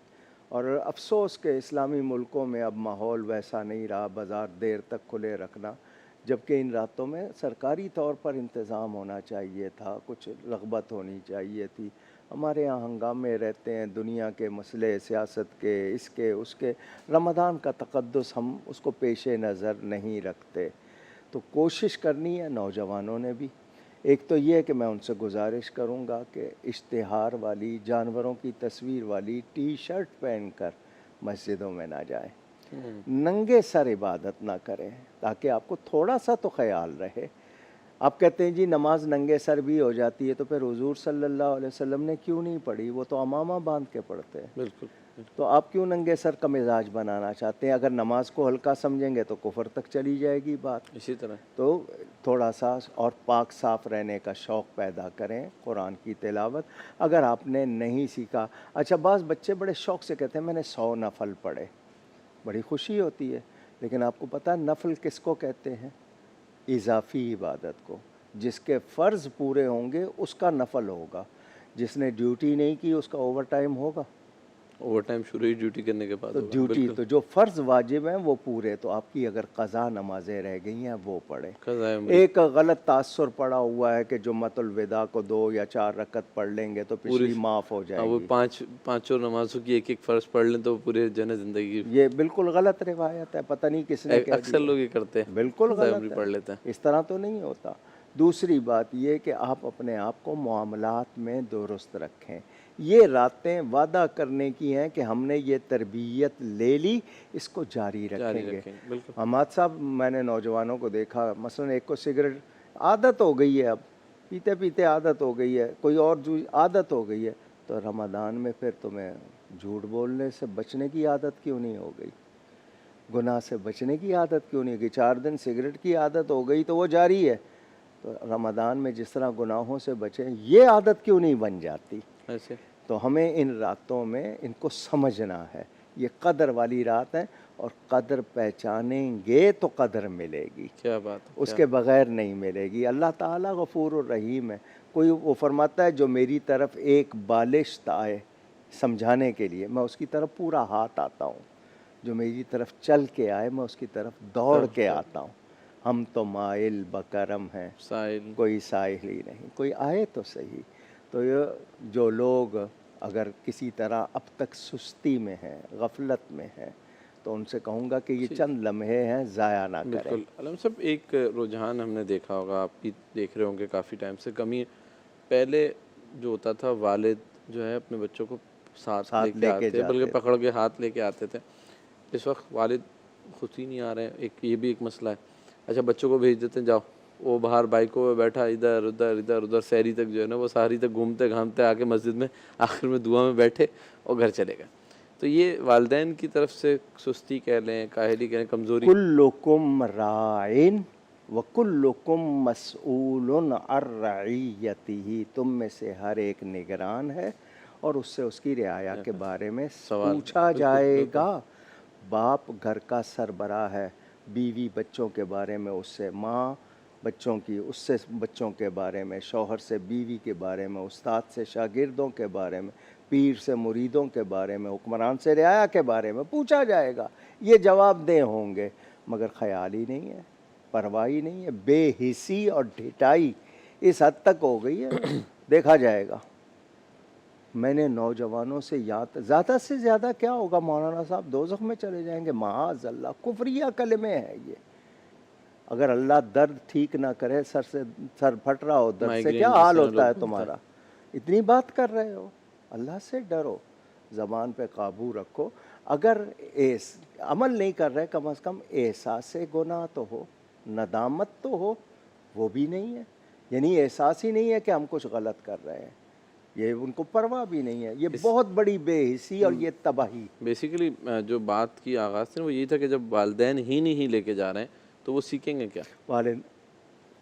اور افسوس کہ اسلامی ملکوں میں اب ماحول ویسا نہیں رہا، بازار دیر تک کھلے رکھنا، جبکہ ان راتوں میں سرکاری طور پر انتظام ہونا چاہیے تھا، کچھ رغبت ہونی چاہیے تھی. ہمارے یہاں ہنگامے رہتے ہیں، دنیا کے مسئلے، سیاست کے، اس کے اس کے. رمضان کا تقدس ہم اس کو پیش نظر نہیں رکھتے. تو کوشش کرنی ہے نوجوانوں نے بھی. ایک تو یہ ہے کہ میں ان سے گزارش کروں گا کہ اشتہار والی، جانوروں کی تصویر والی ٹی شرٹ پہن کر مسجدوں میں نہ جائیں، ننگے سر عبادت نہ کریں، تاکہ آپ کو تھوڑا سا تو خیال رہے. آپ کہتے ہیں جی نماز ننگے سر بھی ہو جاتی ہے، تو پھر حضور صلی اللہ علیہ وسلم نے کیوں نہیں پڑھی؟ وہ تو امامہ باندھ کے پڑھتے ہیں. بالکل. تو آپ کیوں ننگے سر کا مزاج بنانا چاہتے ہیں؟ اگر نماز کو ہلکا سمجھیں گے تو کفر تک چلی جائے گی بات. اسی طرح. تو تھوڑا سا اور پاک صاف رہنے کا شوق پیدا کریں. قرآن کی تلاوت اگر آپ نے نہیں سیکھا، اچھا بعض بچے بڑے شوق سے کہتے ہیں میں نے 100 نفل پڑھے، بڑی خوشی ہوتی ہے، لیکن آپ کو پتہ ہے نفل کس کو کہتے ہیں؟ اضافی عبادت کو. جس کے فرض پورے ہوں گے اس کا نفل ہوگا، جس نے ڈیوٹی نہیں کی اس کا اوور ٹائم ہوگا. اوور ٹائم شروع ہی ڈیوٹی کرنے کے بعد تو ہوگا. ڈیوٹی بالکل. تو جو فرض واجب ہیں وہ پورے، تو آپ کی اگر قضا نمازیں رہ گئی ہیں وہ پڑھیں. قضائے عمری. ایک غلط تاثر پڑا ہوا ہے کہ جمعۃ الوداع کو 2 یا 4 رکعت پڑھ لیں گے تو پچھلی معاف ہو جائیں وہ گی. پانچوں نمازوں کی ایک فرض پڑھ لیں تو پورے جن زندگی. یہ بالکل غلط روایت ہے، پتہ نہیں کس نے کہہ دی. اکثر لوگ یہ کرتے ہیں، بالکل قضائے غلط عمری ہے، پڑھ لیتے ہیں. اس طرح تو نہیں ہوتا. دوسری بات یہ کہ آپ اپنے آپ کو معاملات میں درست رکھیں. یہ راتیں وعدہ کرنے کی ہیں کہ ہم نے یہ تربیت لے لی، اس کو جاری رکھیں گے. بالکل. حماد صاحب، میں نے نوجوانوں کو دیکھا، مثلا ایک کو سگریٹ عادت ہو گئی ہے، اب پیتے پیتے عادت ہو گئی ہے، کوئی اور جو عادت ہو گئی ہے، تو رمضان میں پھر تمہیں جھوٹ بولنے سے بچنے کی عادت کیوں نہیں ہو گئی؟ گناہ سے بچنے کی عادت کیوں نہیں ہوگی؟ 4 دن سگریٹ کی عادت ہو گئی تو وہ جاری ہے، تو رمضان میں جس طرح گناہوں سے بچیں یہ عادت کیوں نہیں بن جاتی؟ ایسے. تو ہمیں ان راتوں میں ان کو سمجھنا ہے. یہ قدر والی رات ہے، اور قدر پہچانیں گے تو قدر ملے گی، کیا بات ہے. اس کے بغیر نہیں ملے گی. اللہ تعالیٰ غفور الرحیم ہے. کوئی وہ فرماتا ہے جو میری طرف ایک بالشت آئے سمجھانے کے لیے، میں اس کی طرف پورا ہاتھ آتا ہوں. جو میری طرف چل کے آئے میں اس کی طرف دوڑ کے آتا ہوں. ہم تو مائل بکرم ہیں, سائل کوئی سائل ہی نہیں, کوئی آئے تو صحیح. تو یہ جو لوگ اگر کسی طرح اب تک سستی میں ہیں, غفلت میں ہیں, تو ان سے کہوں گا کہ یہ چند لمحے ہیں, ضائع نہ کریں. بالکل. علم صاحب ایک رجحان ہم نے دیکھا ہوگا, آپ بھی دیکھ رہے ہوں گے کافی ٹائم سے, کمی پہلے جو ہوتا تھا والد جو ہے اپنے بچوں کو ساتھ لے کے آتے, بلکہ پکڑ کے ہاتھ لے کے آتے تھے. اس وقت والد خود ہی نہیں آ رہے ہیں, ایک یہ بھی ایک مسئلہ ہے. اچھا بچوں کو بھیج دیتے ہیں, جاؤ وہ باہر بائکوں پہ بیٹھا ادھر ادھر سحری تک جو ہے نا وہ سحری تک گھومتے گھامتے آ کے مسجد میں آخر میں دعا میں بیٹھے اور گھر چلے گئے. تو یہ والدین کی طرف سے سستی کہہ لیں, کاہلی کہہ لیں, کمزوری. کلکم رائن وکلکم مسئول عن رعیتہ, تم میں سے ہر ایک نگران ہے اور اس سے اس کی رعایا کے بارے میں پوچھا جائے گا. باپ گھر کا سربراہ ہے, بیوی بچوں کے بارے میں اس سے, ماں بچوں کی اس سے بچوں کے بارے میں, شوہر سے بیوی کے بارے میں, استاد سے شاگردوں کے بارے میں, پیر سے مریدوں کے بارے میں, حکمران سے رعایا کے بارے میں پوچھا جائے گا. یہ جواب دہ ہوں گے, مگر خیال ہی نہیں ہے, پرواہ ہی نہیں ہے. بے حسی اور ڈھٹائی اس حد تک ہو گئی ہے, دیکھا جائے گا. میں نے نوجوانوں سے زیادہ سے زیادہ کیا ہوگا مولانا صاحب, دوزخ میں چلے جائیں گے معاذ اللہ. کفریہ کلمے ہیں یہ. اگر اللہ درد ٹھیک نہ کرے, سر پھٹ رہا ہو درد سے, کیا حال ہوتا ہے تمہارا؟ اتنی بات کر رہے ہو. اللہ سے ڈرو, زبان پہ قابو رکھو. اگر عمل نہیں کر رہے, کم از کم احساس گناہ تو ہو, ندامت تو ہو. وہ بھی نہیں ہے, یعنی احساس ہی نہیں ہے کہ ہم کچھ غلط کر رہے ہیں, یہ ان کو پرواہ بھی نہیں ہے. یہ بہت بڑی بے حسی اور یہ تباہی. بیسیکلی جو بات کی آغاز تھی وہ یہی تھا کہ جب والدین ہی نہیں لے کے جا رہے ہیں تو وہ سیکھیں گے کیا؟ والد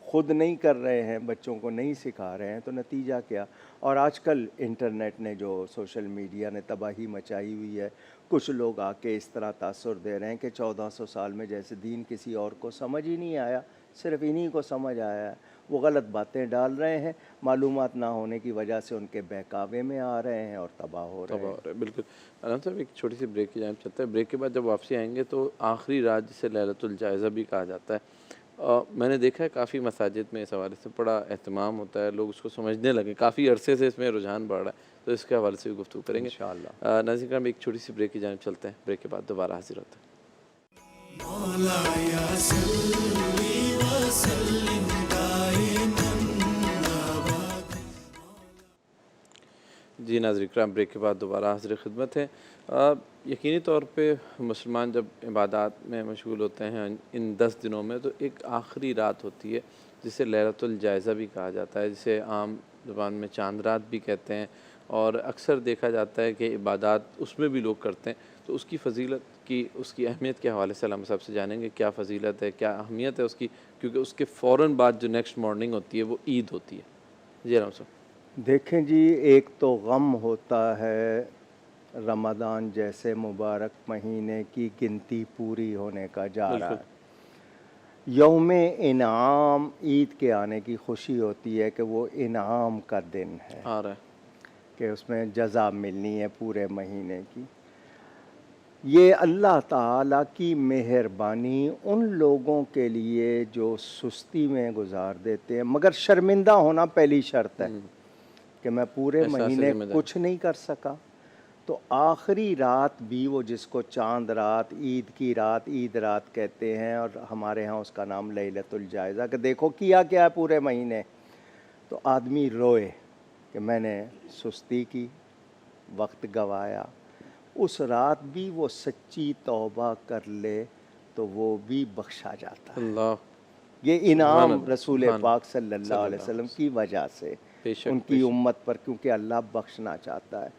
خود نہیں کر رہے ہیں, بچوں کو نہیں سکھا رہے ہیں, تو نتیجہ کیا؟ اور آج کل انٹرنیٹ نے, جو سوشل میڈیا نے تباہی مچائی ہوئی ہے, کچھ لوگ آ کے اس طرح تاثر دے رہے ہیں کہ 1400 سال میں جیسے دین کسی اور کو سمجھ ہی نہیں آیا, صرف انہی کو سمجھ آیا ہے. وہ غلط باتیں ڈال رہے ہیں, معلومات نہ ہونے کی وجہ سے ان کے بہکاوے میں آ رہے ہیں اور تباہ ہو رہے ہیں. بالکل. علام صاحب ایک چھوٹی سی بریک کی جانب چلتے ہیں. بریک کے بعد جب واپسی آئیں گے تو آخری رات جسے لیلۃ الجائزہ بھی کہا جاتا ہے, میں نے دیکھا ہے کافی مساجد میں اس حوالے سے بڑا اہتمام ہوتا ہے, لوگ اس کو سمجھنے لگے, کافی عرصے سے اس میں رجحان بڑھ رہا ہے, تو اس کے حوالے سے بھی گفتگو کریں گے انشاءاللہ. ناظرین کرام ایک چھوٹی سی بریک کی جانب چلتے ہیں. بریک کے بعد دوبارہ حاضر ہوتے ہیں. جی ناظرین کرام, بریک کے بعد دوبارہ حاضر خدمت ہے. یقینی طور پہ مسلمان جب عبادات میں مشغول ہوتے ہیں ان 10 دنوں میں, تو ایک آخری رات ہوتی ہے جسے لیلۃ الجائزہ بھی کہا جاتا ہے, جسے عام زبان میں چاند رات بھی کہتے ہیں, اور اکثر دیکھا جاتا ہے کہ عبادات اس میں بھی لوگ کرتے ہیں. تو اس کی فضیلت کی, اس کی اہمیت کے حوالے سے علامہ صاحب سے جانیں گے, کیا فضیلت ہے, کیا اہمیت ہے اس کی, کیونکہ اس کے فوراً بعد جو نیکسٹ مارننگ ہوتی ہے وہ عید ہوتی ہے. جی علامہ صاحب. دیکھیں جی, ایک تو غم ہوتا ہے رمضان جیسے مبارک مہینے کی گنتی پوری ہونے کا جا رہا ہے. یوم انعام, عید کے آنے کی خوشی ہوتی ہے کہ وہ انعام کا دن ہے, آ رہا ہے کہ اس میں جزا ملنی ہے پورے مہینے کی. یہ اللہ تعالیٰ کی مہربانی ان لوگوں کے لیے جو سستی میں گزار دیتے ہیں, مگر شرمندہ ہونا پہلی شرط ہے کہ میں پورے مہینے کچھ نہیں کر سکا. تو آخری رات بھی, وہ جس کو چاند رات, عید کی رات, عید رات کہتے ہیں, اور ہمارے ہاں اس کا نام لیلۃ الجائزہ, کہ دیکھو کیا کیا ہے پورے مہینے. تو آدمی روئے کہ میں نے سستی کی, وقت گوایا. اس رات بھی وہ سچی توبہ کر لے تو وہ بھی بخشا جاتا ہے. اللہ, یہ انعام رسول پاک صلی اللہ علیہ وسلم کی وجہ سے, ان کی امت پر, کیونکہ اللہ بخشنا چاہتا ہے.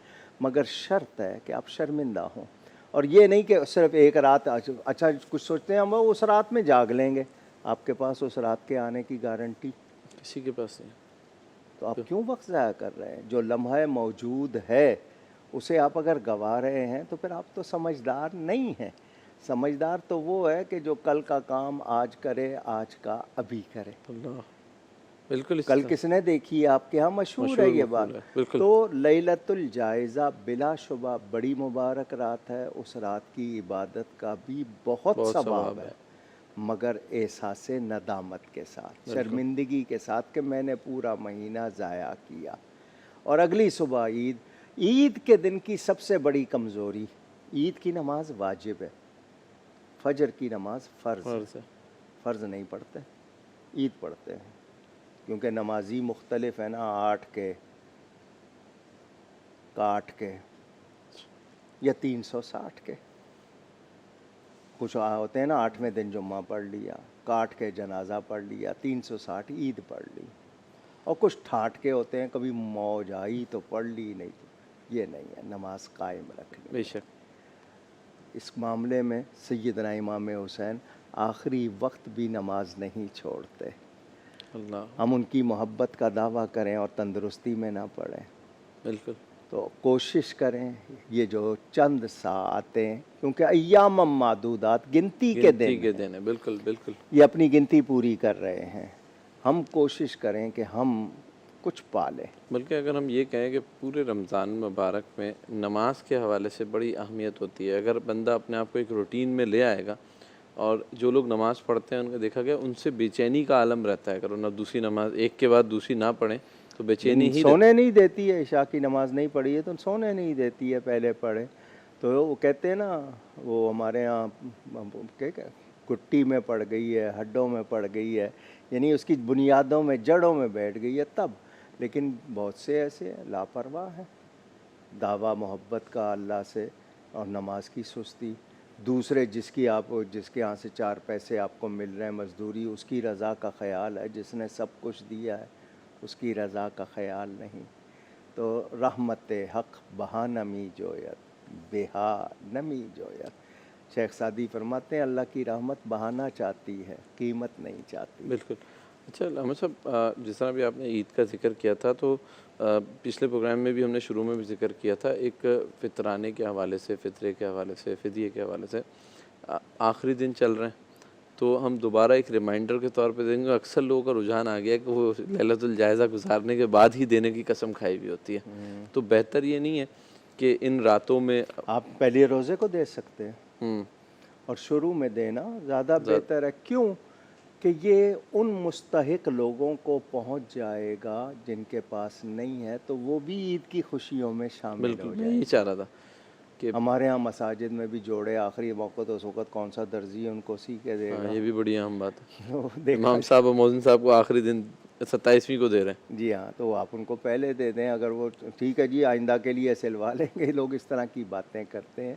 مگر شرط ہے کہ آپ شرمندہ ہوں, اور یہ نہیں کہ صرف ایک رات. اچھا کچھ سوچتے ہیں ہم اس رات میں جاگ لیں گے, آپ کے پاس اس رات کے آنے کی گارنٹی کسی کے پاس نہیں, تو آپ کیوں وقت ضائع کر رہے ہیں؟ جو لمحہ موجود ہے اسے آپ اگر گوا رہے ہیں تو پھر آپ تو سمجھدار نہیں ہیں. سمجھدار تو وہ ہے کہ جو کل کا کام آج کرے, آج کا ابھی کرے. اللہ بالکل کل کس نے دیکھی؟ آپ کے ہاں مشہور ہے یہ بات. بالکل. تو لیلۃ الجائزہ بلا شبہ بڑی مبارک رات ہے. اس رات کی عبادت کا بھی بہت ثواب ہے، مگر احساس ندامت کے ساتھ، شرمندگی کے ساتھ کہ میں نے پورا مہینہ ضائع کیا. اور اگلی صبح عید. عید کے دن کی سب سے بڑی کمزوری، عید کی نماز واجب ہے، فجر کی نماز فرض ہے. فرض نہیں پڑھتے، عید پڑھتے ہیں، کیونکہ نمازی مختلف ہے نا، 8 کے 8 کے یا 360 کے. کچھ ہوتے ہیں نا 8ویں دن جمعہ پڑھ لیا، 8 کے جنازہ پڑھ لیا، 360 عید پڑھ لی. اور کچھ ٹھاٹ کے ہوتے ہیں، کبھی موج آئی تو پڑھ لی، نہیں تو یہ نہیں ہے. نماز قائم رکھنی. بے شک. اس معاملے میں سیدنا امام حسین آخری وقت بھی نماز نہیں چھوڑتے. ہم ان کی محبت کا دعویٰ کریں اور تندرستی میں نہ پڑیں. بالکل. تو کوشش کریں یہ جو چند ساعتیں، کیونکہ ایام معدودات، گنتی کے دن ہیں. بالکل بالکل. یہ اپنی گنتی پوری کر رہے ہیں. ہم کوشش کریں کہ ہم کچھ پالیں. بلکہ اگر ہم یہ کہیں کہ پورے رمضان مبارک میں نماز کے حوالے سے بڑی اہمیت ہوتی ہے. اگر بندہ اپنے آپ کو ایک روٹین میں لے آئے گا، اور جو لوگ نماز پڑھتے ہیں ان کا دیکھا گیا ان سے بے چینی کا عالم رہتا ہے. اگر انہیں دوسری نماز ایک کے بعد دوسری نہ پڑھیں تو بے چینی ہی سونے نہیں دیتی ہے. عشاء کی نماز نہیں پڑھی ہے تو سونے نہیں دیتی ہے، پہلے پڑھے. تو وہ کہتے ہیں نا، وہ ہمارے یہاں کٹی میں پڑ گئی ہے، ہڈوں میں پڑ گئی ہے، یعنی اس کی بنیادوں میں، جڑوں میں بیٹھ گئی ہے تب. لیکن بہت سے ایسے لاپرواہ ہیں. دعویٰ محبت کا اللہ سے اور نماز کی سستی. دوسرے جس کے ہاں سے 4 پیسے آپ کو مل رہے ہیں مزدوری، اس کی رضا کا خیال ہے. جس نے سب کچھ دیا ہے اس کی رضا کا خیال نہیں. تو رحمت حق بہا نمی جویت، بہا نمی جویت. شیخ سعدی فرماتے ہیں اللہ کی رحمت بہانا چاہتی ہے، قیمت نہیں چاہتی. بالکل. اچھا احمد صاحب، جس طرح بھی آپ نے عید کا ذکر کیا تھا، تو پچھلے پروگرام میں بھی ہم نے شروع میں بھی ذکر کیا تھا ایک فطرانے کے حوالے سے، فطرے کے حوالے سے، فدیے کے حوالے سے. آخری دن چل رہے ہیں تو ہم دوبارہ ایک ریمائنڈر کے طور پہ دیں گے. اکثر لوگوں کا رجحان آ گیا کہ وہ لیلۃ الجائزہ گزارنے کے بعد ہی دینے کی قسم کھائی ہوئی ہوتی ہے. تو بہتر یہ نہیں ہے کہ ان راتوں میں آپ پہلے روزے کو دے سکتے ہیں اور شروع میں دینا زیادہ بہتر ہے. کیوں کہ یہ ان مستحق لوگوں کو پہنچ جائے گا جن کے پاس نہیں ہے، تو وہ بھی عید کی خوشیوں میں شامل ہو بالکل. جائے. میں یہ چاہ رہا تھا کہ ہمارے ہاں مساجد میں بھی جوڑے آخری موقع تو اس وقت کون سا درزی ان کو سی کے دے گا. یہ بھی بڑی اہم بات ہے. دیکھا امام صاحب اور مؤذن صاحب کو آخری دن 27ویں کو دے رہے ہیں. جی ہاں، تو آپ ان کو پہلے دے دیں. اگر وہ ٹھیک ہے جی آئندہ کے لیے سلوا لیں گے. لوگ اس طرح کی باتیں کرتے ہیں.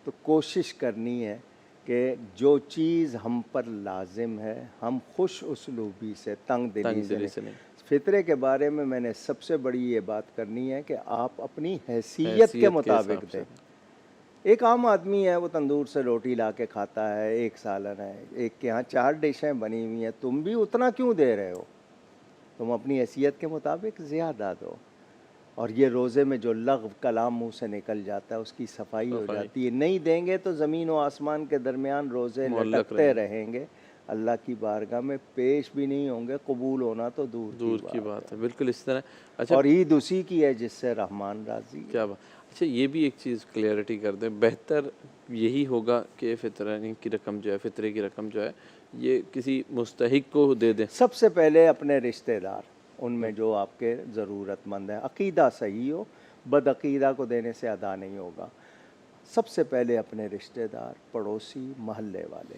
تو کوشش کرنی ہے کہ جو چیز ہم پر لازم ہے ہم خوش اسلوبی سے، تنگ دلی سے نہیں. فطرے کے بارے میں نے سب سے بڑی یہ بات کرنی ہے کہ آپ اپنی حیثیت کے مطابق دیں. ایک عام آدمی ہے، وہ تندور سے روٹی لا کے کھاتا ہے، ایک سالن ہے، ایک کے ہاں 4 ڈشیں بنی ہوئی ہیں. تم بھی اتنا کیوں دے رہے ہو؟ تم اپنی حیثیت کے مطابق زیادہ دو. اور یہ روزے میں جو لغو کلام منہ سے نکل جاتا ہے اس کی صفائی ہو جاتی ہے. نہیں دیں گے تو زمین و آسمان کے درمیان روزے لٹکتے رہیں گے، اللہ کی بارگاہ میں پیش بھی نہیں ہوں گے. قبول ہونا تو دور کی بات ہے. بالکل اس طرح. اچھا، اور عید اسی کی ہے جس سے رحمان راضی ہے. کیا بات. اچھا، یہ بھی ایک چیز کلیئرٹی کر دیں. بہتر یہی ہوگا کہ فطرانے کی رقم جو ہے، فطرے کی رقم جو ہے، یہ کسی مستحق کو دے دیں. سب سے پہلے اپنے رشتہ دار، ان میں جو آپ کے ضرورت مند ہیں. عقیدہ صحیح ہو، بد عقیدہ کو دینے سے ادا نہیں ہوگا. سب سے پہلے اپنے رشتہ دار، پڑوسی، محلے والے.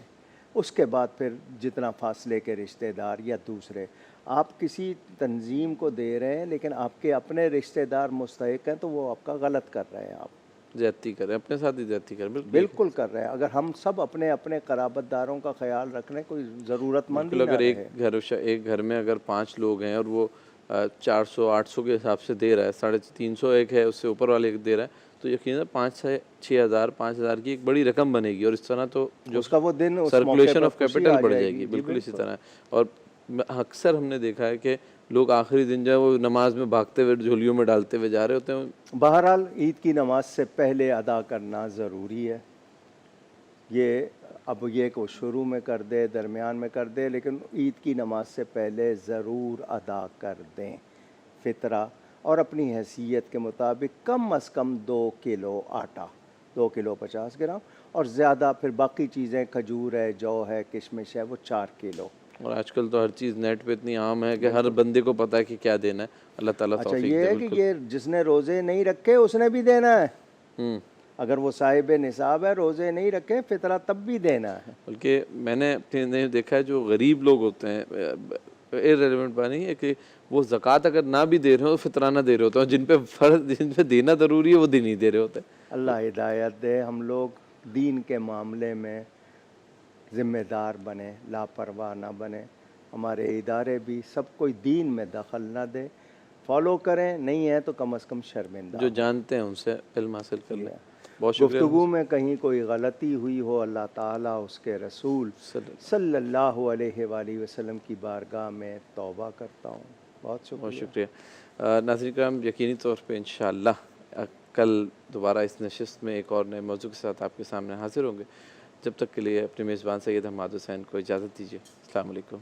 اس کے بعد پھر جتنا فاصلے کے رشتہ دار یا دوسرے. آپ کسی تنظیم کو دے رہے ہیں لیکن آپ کے اپنے رشتہ دار مستحق ہیں تو وہ آپ کا غلط کر رہے ہیں. آپ زیادتی کریں، اپنے ساتھ ہی زیادتی کریں. بالکل کر رہے ہیں. اگر ہم سب اپنے اپنے قرابت داروں کا خیال رکھ رہے ہیں، کوئی ضرورت مند ہی نہ رہے. ایک گھر میں اگر 5 لوگ ہیں اور وہ 400-800 کے حساب سے دے رہا ہے، 350 ایک ہے، اس سے اوپر والے ایک دے رہا ہے، تو یقیناً 5,000 کی ایک بڑی رقم بنے گی. اور اس طرح تو جو اس کا وہ دن سرکولیشن آف کیپٹل بڑھ جائے گی. بالکل اسی طرح. اور اکثر ہم نے دیکھا ہے کہ لوگ آخری دن جو ہے وہ نماز میں بھاگتے ہوئے جھولیوں میں ڈالتے ہوئے جا رہے ہوتے ہیں. بہرحال عید کی نماز سے پہلے ادا کرنا ضروری ہے. یہ اب یہ کہ وہ شروع میں کر دے، درمیان میں کر دے، لیکن عید کی نماز سے پہلے ضرور ادا کر دیں فطرہ، اور اپنی حیثیت کے مطابق کم از کم 2 کلو آٹا، 2 کلو 50 گرام، اور زیادہ پھر باقی چیزیں کھجور ہے، جو ہے، کشمش ہے، وہ 4 کلو۔ اور آج کل تو ہر چیز نیٹ پہ اتنی عام ہے کہ ہر بندے کو پتہ ہے کہ کیا دینا ہے۔ اللہ تعالیٰ اچھا توفیق یہ دے۔ ہے کہ یہ جس نے روزے نہیں رکھے اس نے بھی دینا ہے، اگر وہ صاحب نصاب ہے، روزے نہیں رکھے، فطرہ تب بھی دینا ہے۔ بلکہ میں نے اپنے دیکھا ہے جو غریب لوگ ہوتے ہیں، ارریلیونٹ بات نہیں ہے کہ وہ زکوٰۃ اگر نہ بھی دے رہے ہو، فطرہ نہ دے رہے ہوتے ہیں، جن پہ فرض، جن پہ دینا ضروری ہے، وہ نہیں دے رہے ہوتے۔ اللہ ہدایت دے، ہم لوگ دین کے معاملے میں ذمہ دار بنے، لاپرواہ نہ بنے، ہمارے ادارے بھی سب کوئی دین میں دخل نہ دے، فالو کریں، نہیں ہے تو کم از کم شرمندہ جو جانتے ہیں ان سے علم حاصل کر لیں۔ ہوں۔ بہت شکریہ۔ گفتگو میں کہیں کوئی غلطی ہوئی ہو، اللہ تعالیٰ اس کے رسول صلی اللہ علیہ وآلہ وسلم کی بارگاہ میں توبہ کرتا ہوں۔ بہت بہت شکریہ۔ شکریہ۔ ناظرین کرام، یقینی طور پہ انشاءاللہ کل دوبارہ اس نشست میں ایک اور نئے موضوع کے ساتھ آپ کے سامنے حاضر ہوں گے۔ جب تک کے لیے اپنے میزبان سید حماد حسین کو اجازت دیجیے۔ السلام علیکم۔